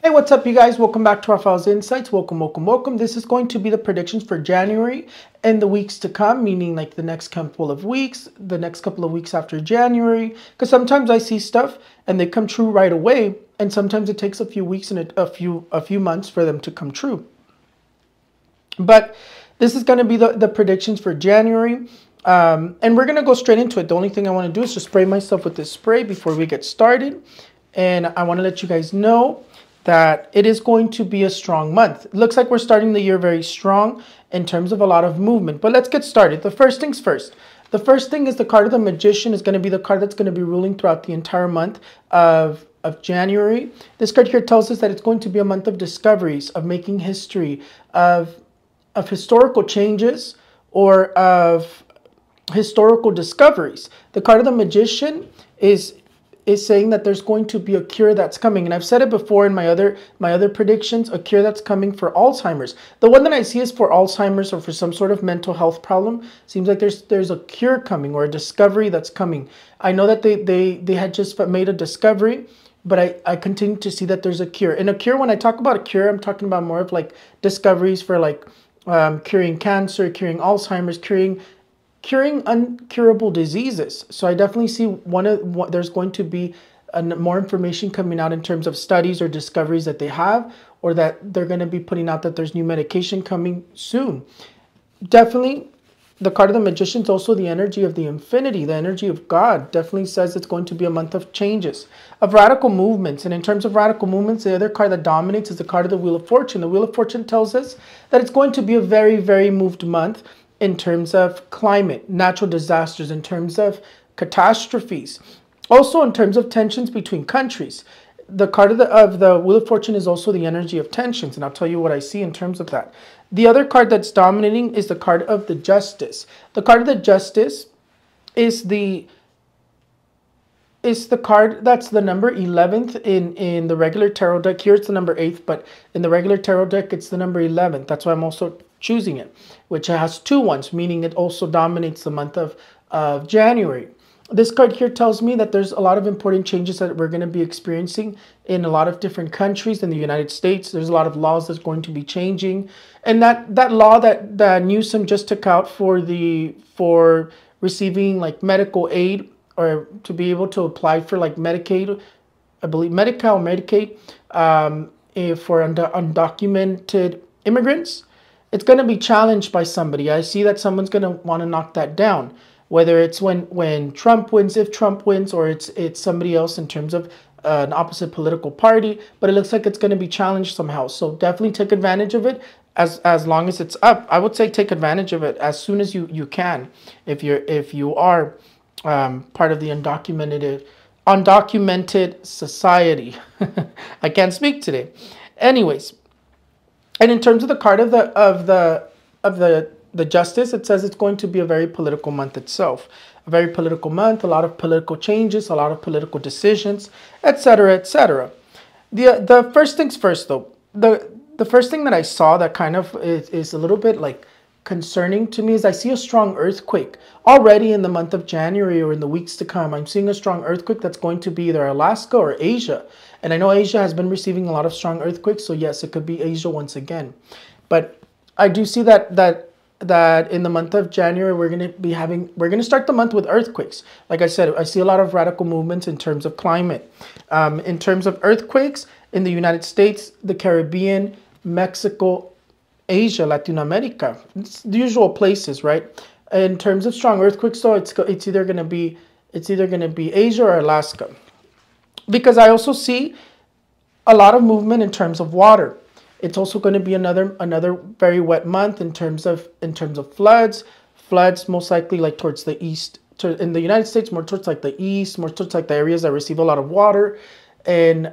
Hey, what's up, you guys? Welcome back to Rafael's Insights. Welcome. This is going to be the predictions for January and the weeks to come, meaning like the next couple of weeks, the next couple of weeks after January. Because sometimes I see stuff and they come true right away, and sometimes it takes a few weeks and a few months for them to come true. But this is going to be the predictions for January. And we're going to go straight into it. The only thing I want to do is just spray myself with this spray before we get started. And I want to let you guys know that it is going to be a strong month. It looks like we're starting the year very strong in terms of a lot of movement. But let's get started. The first things first. The first thing is the card of the Magician is going to be the card that's going to be ruling throughout the entire month of January. This card here tells us that it's going to be a month of discoveries, of making history, of historical changes, or of historical discoveries. The card of the Magician is saying that there's going to be a cure that's coming, and I've said it before in my other predictions, a cure that's coming for Alzheimer's. The one that I see is for Alzheimer's or for some sort of mental health problem. Seems like there's a cure coming or a discovery that's coming. I know that they had just made a discovery, but I continue to see that there's a cure. And a cure, when I talk about a cure, I'm talking about more of like discoveries for like curing cancer, curing Alzheimer's, curing uncurable diseases. So I definitely see there's going to be more information coming out in terms of studies or discoveries that they have, or that they're going to be putting out that there's new medication coming soon. Definitely, the card of the Magician is also the energy of the infinity, the energy of God. Definitely says it's going to be a month of changes, of radical movements. And in terms of radical movements, the other card that dominates is the card of the Wheel of Fortune. The Wheel of Fortune tells us that it's going to be a very, very moved month in terms of climate, natural disasters, in terms of catastrophes, also in terms of tensions between countries. The card of the Wheel of Fortune is also the energy of tensions, and I'll tell you what I see in terms of that. The other card that's dominating is the card of the Justice. The card of the Justice is the card that's the number 11th in the regular tarot deck. Here it's the number 8th, but in the regular tarot deck it's the number 11th. That's why I'm also choosing it, which has 2 ones, meaning it also dominates the month of January. This card here tells me that there's a lot of important changes that we're going to be experiencing in a lot of different countries in the United States. There's a lot of laws that's going to be changing. And that law that Newsom just took out for receiving like medical aid, or to be able to apply for like Medicaid, I believe Medi-Cal or Medicaid, for undocumented immigrants, it's going to be challenged by somebody. I see that someone's going to want to knock that down, whether it's when Trump wins, if Trump wins, or it's somebody else in terms of an opposite political party. But it looks like it's going to be challenged somehow. So definitely take advantage of it as long as it's up. I would say take advantage of it as soon as you can, if you are part of the undocumented society. I can't speak today. Anyways. And in terms of the card of the Justice, it says it's going to be a very political month itself. A very political month, a lot of political changes, a lot of political decisions, etc., etc. The first things first, though. The first thing that I saw that kind of is a little bit like concerning to me is I see a strong earthquake already in the month of January, or in the weeks to come. I'm seeing a strong earthquake that's going to be either Alaska or Asia. And I know Asia has been receiving a lot of strong earthquakes, so yes, it could be Asia once again. But I do see that in the month of January we're going to start the month with earthquakes. Like I said, I see a lot of radical movements in terms of climate. In terms of earthquakes in the United States, the Caribbean, Mexico, Asia, Latin America, it's the usual places, right? In terms of strong earthquakes, though, it's either going to be Asia or Alaska, because I also see a lot of movement in terms of water. It's also going to be another very wet month in terms of floods. Floods most likely like towards the east, in the United States, more towards like the east, more towards like the areas that receive a lot of water, and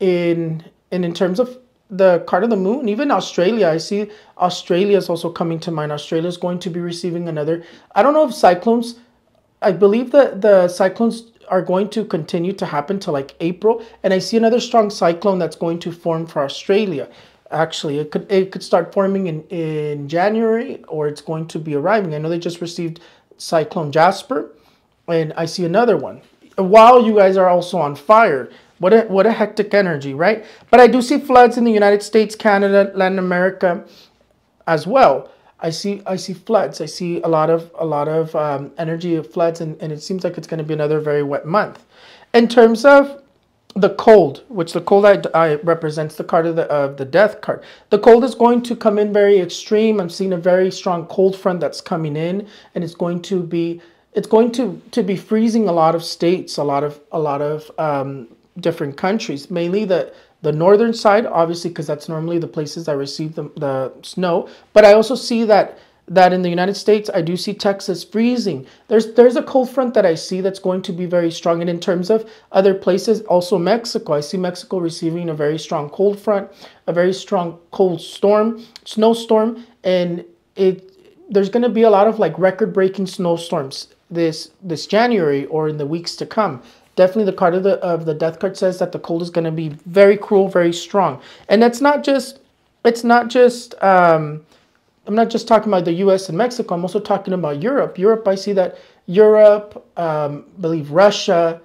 in terms of the card of the Moon, even Australia, I see Australia is also coming to mind. Australia is going to be receiving another, I don't know if cyclones, I believe that the cyclones are going to continue to happen till like April, and I see another strong cyclone that's going to form for Australia. Actually, it could start forming in January, or it's going to be arriving. I know they just received Cyclone Jasper, and I see another one. While you guys are also on fire, What a hectic energy, right? But I do see floods in the United States, Canada, Latin America as well. I see floods. I see a lot of energy of floods, and it seems like it's going to be another very wet month. In terms of the cold, which the cold I represents the card of the death card. The cold is going to come in very extreme. I'm seeing a very strong cold front that's coming in, and it's going to be freezing a lot of states, a lot of different countries, mainly the northern side, obviously, because that's normally the places that receive the snow. But I also see that in the United States, I do see Texas freezing. There's a cold front that I see that's going to be very strong. And in terms of other places, also Mexico, I see Mexico receiving a very strong cold front, a very strong cold storm, snowstorm, and there's going to be a lot of like record-breaking snowstorms this January or in the weeks to come. Definitely the card of the death card says that the cold is going to be very cruel, very strong. And I'm not just talking about the US and Mexico, I'm also talking about Europe. Europe, I see that Europe, believe Russia,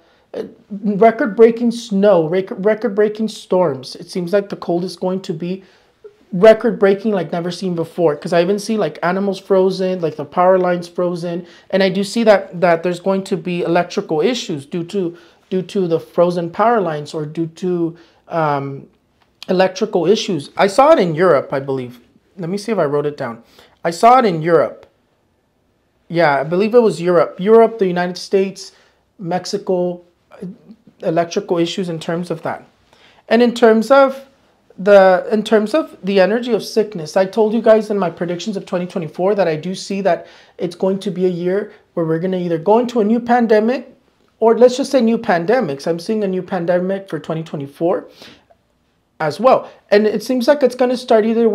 record-breaking snow, record-breaking storms. It seems like the cold is going to be record-breaking like never seen before, because I even see like animals frozen, like the power lines frozen, and I do see that there's going to be electrical issues due to the frozen power lines, or due to electrical issues. I saw it in Europe, I believe. Let me see if I wrote it down. I saw it in Europe. Yeah, I believe it was Europe. Europe, the United States, Mexico, electrical issues in terms of that. And in terms of the energy of sickness, I told you guys in my predictions of 2024 that I do see that it's going to be a year where we're going to either go into a new pandemic, or let's just say new pandemics. I'm seeing a new pandemic for 2024 as well. And it seems like it's going to start either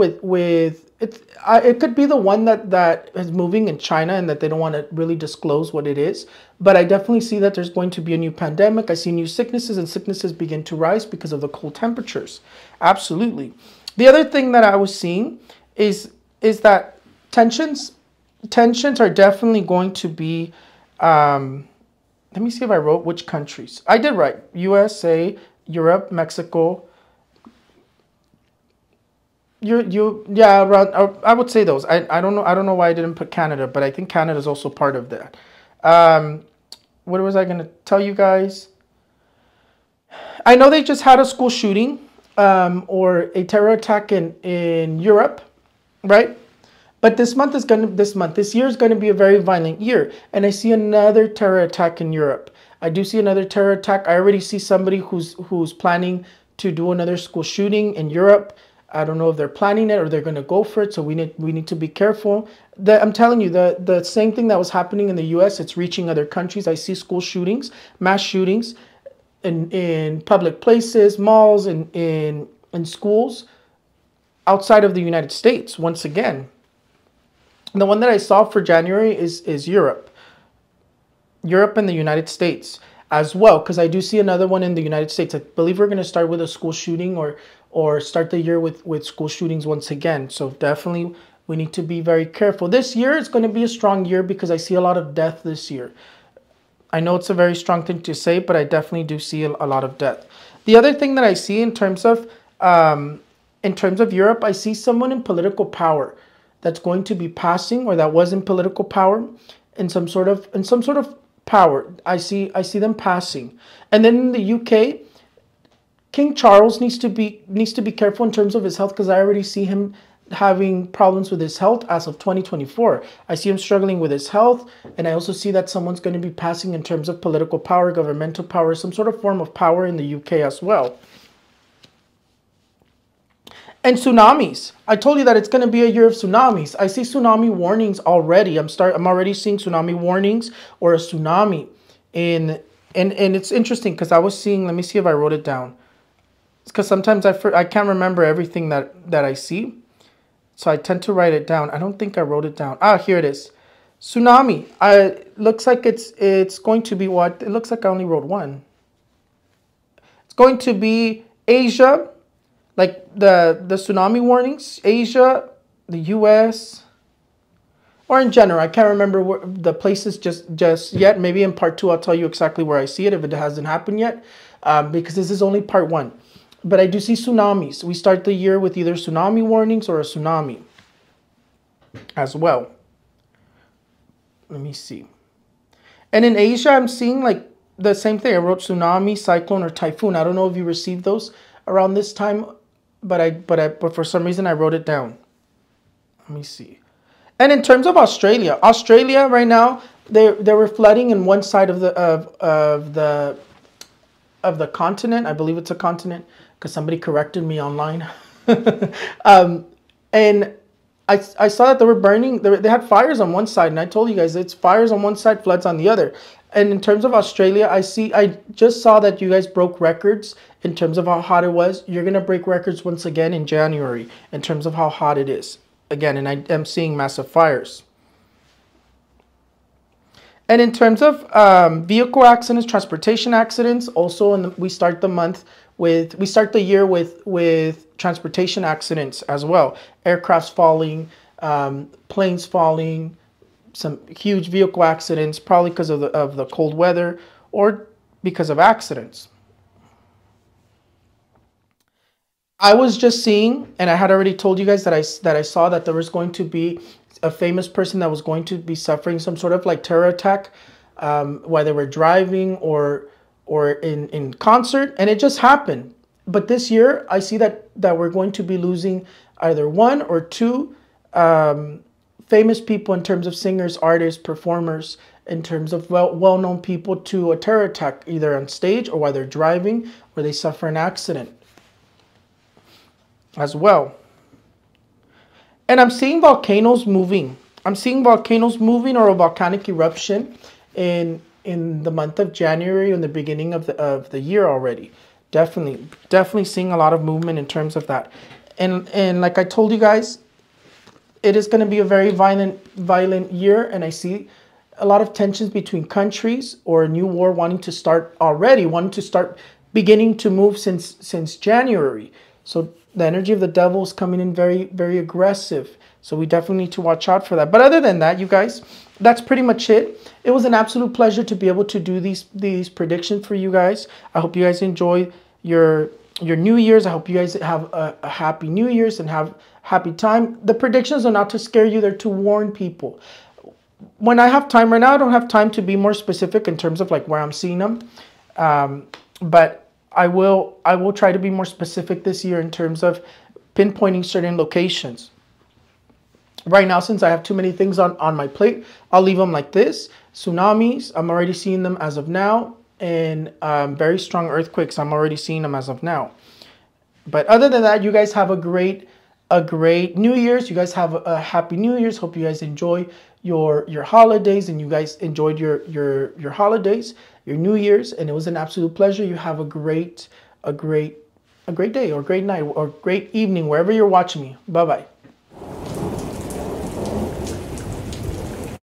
it could be the one that is moving in China and that they don't want to really disclose what it is. But I definitely see that there's going to be a new pandemic. I see new sicknesses, and sicknesses begin to rise because of the cold temperatures. Absolutely. The other thing that I was seeing is that tensions are definitely going to be, let me see if I wrote which countries. I did write USA, Europe, Mexico, yeah, around, I would say those. I don't know why I didn't put Canada, but I think Canada is also part of that. What was I going to tell you guys? I know they just had a school shooting, or a terror attack in Europe, right? But this year is going to be a very violent year, and I see another terror attack in Europe. I do see another terror attack. I already see somebody who's planning to do another school shooting in Europe. I don't know if they're planning it or they're going to go for it. So we need to be careful. I'm telling you, the same thing that was happening in the US, it's reaching other countries. I see school shootings, mass shootings in public places, malls, in schools outside of the United States. Once again, the one that I saw for January is Europe and the United States as well, because I do see another one in the United States. I believe we're going to start with a school shooting, or start the year with school shootings once again. So definitely we need to be very careful. This year is going to be a strong year because I see a lot of death this year. I know it's a very strong thing to say, but I definitely do see a lot of death. The other thing that I see in terms of Europe, I see someone in political power that's going to be passing, or that was in political power, in some sort of power. I see them passing. And then in the UK, King Charles needs to be careful in terms of his health, because I already see him having problems with his health as of 2024. I see him struggling with his health, and I also see that someone's going to be passing in terms of political power, governmental power, some sort of form of power in the UK as well. And tsunamis. I told you that it's going to be a year of tsunamis. I see tsunami warnings already. I'm already seeing tsunami warnings, or a tsunami. And it's interesting because I was seeing, let me see if I wrote it down. Because sometimes I can't remember everything that I see. So I tend to write it down. I don't think I wrote it down. Ah, here it is. Tsunami. Looks like it's going to be what? It looks like I only wrote one. It's going to be Asia, like the tsunami warnings. Asia, the US. or in general. I can't remember where the places just yet. Maybe in part 2 I'll tell you exactly where I see it if it hasn't happened yet, because this is only part 1. But I do see tsunamis. We start the year with either tsunami warnings or a tsunami as well. Let me see. And in Asia, I'm seeing like the same thing. I wrote tsunami, cyclone, or typhoon. I don't know if you received those around this time, but for some reason I wrote it down. Let me see. And in terms of Australia right now, they were flooding in one side of the continent. I believe it's a continent because somebody corrected me online. And I saw that they were burning. They had fires on one side, and I told you guys it's fires on one side, floods on the other. And in terms of Australia, I just saw that you guys broke records in terms of how hot it was. You're gonna break records once again in January in terms of how hot it is again, and I am seeing massive fires. And in terms of vehicle accidents, transportation accidents, also we start the year with transportation accidents as well. Aircrafts falling, planes falling, some huge vehicle accidents, probably because of the cold weather or because of accidents. I was just seeing, and I had already told you guys that I saw that there was going to be a famous person that was going to be suffering some sort of like terror attack, while they were driving or in concert, and it just happened. But this year, I see that we're going to be losing either one or two famous people in terms of singers, artists, performers, in terms of well-known people to a terror attack, either on stage or while they're driving, or they suffer an accident as well. And I'm seeing volcanoes moving. I'm seeing volcanoes moving or a volcanic eruption in the month of January, in the beginning of the year already. Definitely seeing a lot of movement in terms of that. And like I told you guys, it is going to be a very violent year, and I see a lot of tensions between countries, or a new war wanting to start beginning to move since January. So the energy of the devil is coming in very, very aggressive. So we definitely need to watch out for that. But other than that, you guys, that's pretty much it. It was an absolute pleasure to be able to do these predictions for you guys. I hope you guys enjoy your New Year's. I hope you guys have a happy New Year's and have happy time. The predictions are not to scare you. They're to warn people. When I have time right now, I don't have time to be more specific in terms of like where I'm seeing them. But I will try to be more specific this year in terms of pinpointing certain locations. Right now, since I have too many things on my plate, I'll leave them like this. Tsunamis, I'm already seeing them as of now. And very strong earthquakes, I'm already seeing them as of now. But other than that, you guys have a great New Year's. You guys have a happy New Year's. Hope you guys enjoy your holidays, and you guys enjoyed your holidays, your New Year's, and it was an absolute pleasure. You have a great day, or great night, or great evening wherever you're watching me. Bye bye.